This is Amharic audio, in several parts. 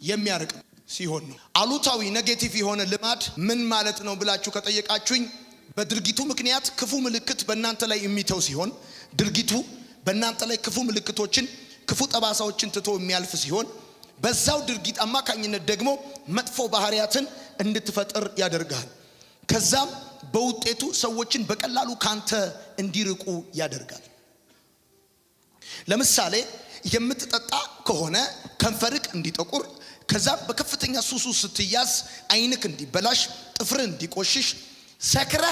የሚያርቅ ሲሆን ነው። አሉታዊ ኔጌቲቭ የሆነ ልማድ ምን ማለት ነው ብላችሁ ከጠየቃችሁኝ በድርጊቱ ምክንያት ክፉ ምልክት በእናንተ ላይ የሚተው ሲሆን ድርጊቱ በእናንተ ላይ ክፉ ምልክቶችን ክፉ ጠባሳዎችን ትቶ የሚያልፍ ሲሆን በዛው ድርጊት አማካኝነት ደግሞ መጥፎ ባህሪያትን እንድትፈጥር ያደርጋል። ከዛም በውጤቱ ሰዎችን በቀላሉ ካንተ እንዲርቁ ያደርጋል። ለምሳሌ የምትጠጣ ከሆነ ከንፈርክ እንዲጠቁር ከዛም በከፍተኛ ሱሱ ስትያዝ አይንክ እንዲበላሽ ጥፍር እንዲቆሽሽ ሰክረ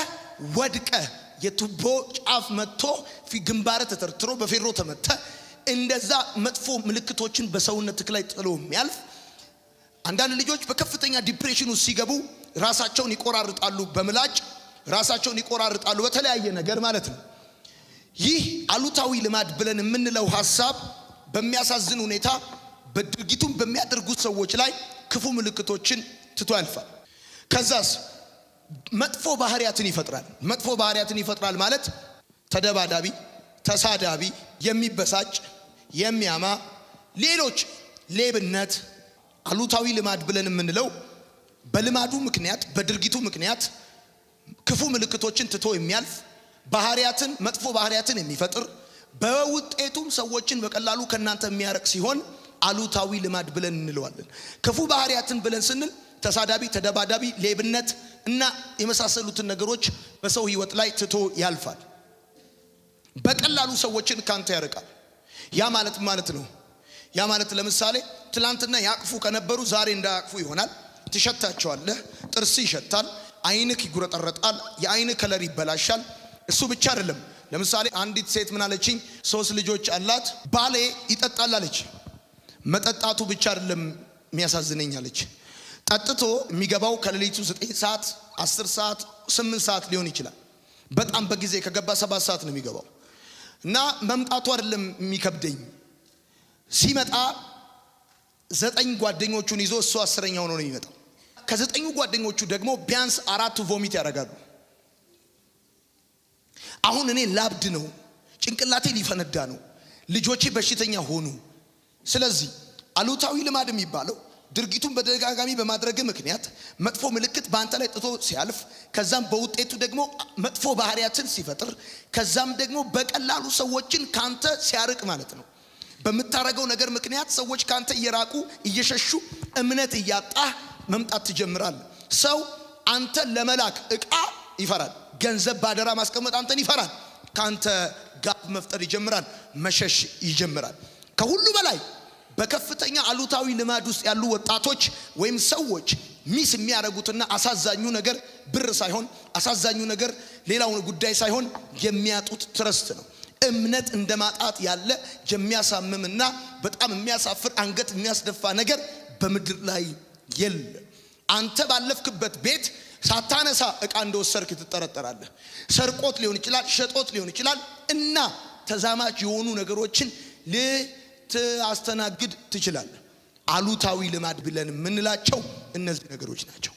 ወድቀ የቱቦ ጫፍ መጥቶ ግንባር ተተርትሮ በፌሮ ተመተ እንደዛ መጥፎ ምልክቶችን በሰውነትክ ላይ ጥሎ የሚያልፍ አንዳንድ ልጆች በከፍተኛ ዲፕሬሽን ውስጥ ሲገቡ ራሳቸውን ይቆራርጣሉ፣ በምላጭ ራሳቸውን ይቆራርጣሉ፣ በተለያየ ነገር ማለት ነው። ይህ አሉታዊ ልማድ ብለን የምንለው ሐሳብ በሚያሳዝን ሁኔታ በድርጊቱን በሚያደርጉት ሰዎች ላይ ክፉ ምልክቶችን ትቶ ያልፋል። ከዛስ መጥፎ ባህሪያትን ይፈጥራል። መጥፎ ባህሪያትን ይፈጥራል ማለት ተደባዳቢ፣ ተሳዳቢ፣ የሚበሳጭ፣ የሚያማ፣ ሌሎች ሌብነት። አሉታዊ ልማድ ብለን የምንለው በልማዱ ምክንያት በድርጊቱ ምክንያት ክፉ ምልክቶችን ትቶ የሚያልፍ ባህሪያትን መጥፎ ባህሪያትን የሚፈጥር በውጤቱም ሰዎችን በቀላሉ ከናንተ የሚያርቅ ሲሆን አሉታዊ ልማድ ብለን እንለዋለን። ክፉ ባህሪያትን ብለን ስንል ተሳዳቢ፣ ተደባዳቢ፣ ሌብነት እና የመሳሰሉትን ነገሮች በሰው ህይወት ላይ ትቶ ያልፋል። በቀላሉ ሰዎችን ካንተ ያርቃል። ያ ማለት ነው። ያ ማለት ለምሳሌ ትላንትና ያቅፉ ከነበሩ ዛሬ እንዳያቅፉ ይሆናል። ትሸታቸዋለህ፣ ጥርስ ይሸታል፣ አይንክ ይጉረጠረጣል፣ የአይን ከለር ይበላሻል። እሱ ብቻ አይደለም። ለምሳሌ አንዲት ሴት ምን አለችኝ? 3 ልጆች አላት፣ ባሌ ይጠጣል አለች። መጠጣቱ ብቻ አይደለም የሚያሳዝነኝ አለች። ጠጥቶ የሚገባው ከሌሊቱ 9 ሰዓት 10 ሰዓት 8 ሰዓት ሊሆን ይችላል። በጣም በጊዜ ከገባ 7 ሰዓት ነው የሚገባው። እና መምጣቱ አይደለም የሚከብደኝ፣ ሲመጣ 9 ጓደኞቹን ይዞ እሱ 10ኛው ነው የሚመጣው። ከ9 ጓደኞቹ ደግሞ ቢያንስ 4 ቮሚት ያደርጋሉ። አሁን እኔ ላብድ ነው፣ ጭንቅላቴ ሊፈነዳ ነው፣ ልጆቼ በሽተኛ ሆኑ። ስለዚህ አሉታዊ ልማድ የሚባለው ድርጊቱን በደጋጋሚ በማድረግ ምክንያት መጥፎ ምልክት በአንተ ላይ ጥቶ ሲያልፍ ከዛም በውጤቱ ደግሞ መጥፎ ባህሪያትን ሲፈጥር ከዛም ደግሞ በቀላሉ ሰዎችን ካንተ ሲያርቅ ማለት ነው። በምታረገው ነገር ምክንያት ሰዎች ካንተ እየራቁ እየሸሹ እምነት እያጣ መምጣት ትጀምራለህ። ሰው አንተ ለመላክ ዕቃ ይፈራል። ገንዘብ ባደራ ማስቀመጥ አንተን ይፈራል። ካንተ ጋር መፍጠር ይጀምራል፣ መሸሽ ይጀምራል። ከሁሉ በላይ በከፍተኛ አሉታዊ ልማድ ውስጥ ያሉ ወጣቶች ወይም ሰዎች ሚስ የሚያረጉትና አሳዛኙ ነገር ብር ሳይሆን አሳዛኙ ነገር ሌላው ጉዳይ ሳይሆን የሚያጡት ትረስት ነው። እምነት እንደማጣት ያለ የሚያሳምምና በጣም የሚያሳፍር አንገት የሚያስደፋ ነገር በምድር ላይ የለም። አንተ ባለፍክበት ቤት ሳታነሳ ዕቃ እንደወሰርክ ትጠረጠራለህ። ሰርቆት ሊሆን ይችላል፣ ሸጦት ሊሆን ይችላል እና ተዛማች የሆኑ ነገሮችን ልትአስተናግድ ትችላለህ። አሉታዊ ልማድ ብለን የምንላቸው እነዚህ ነገሮች ናቸው።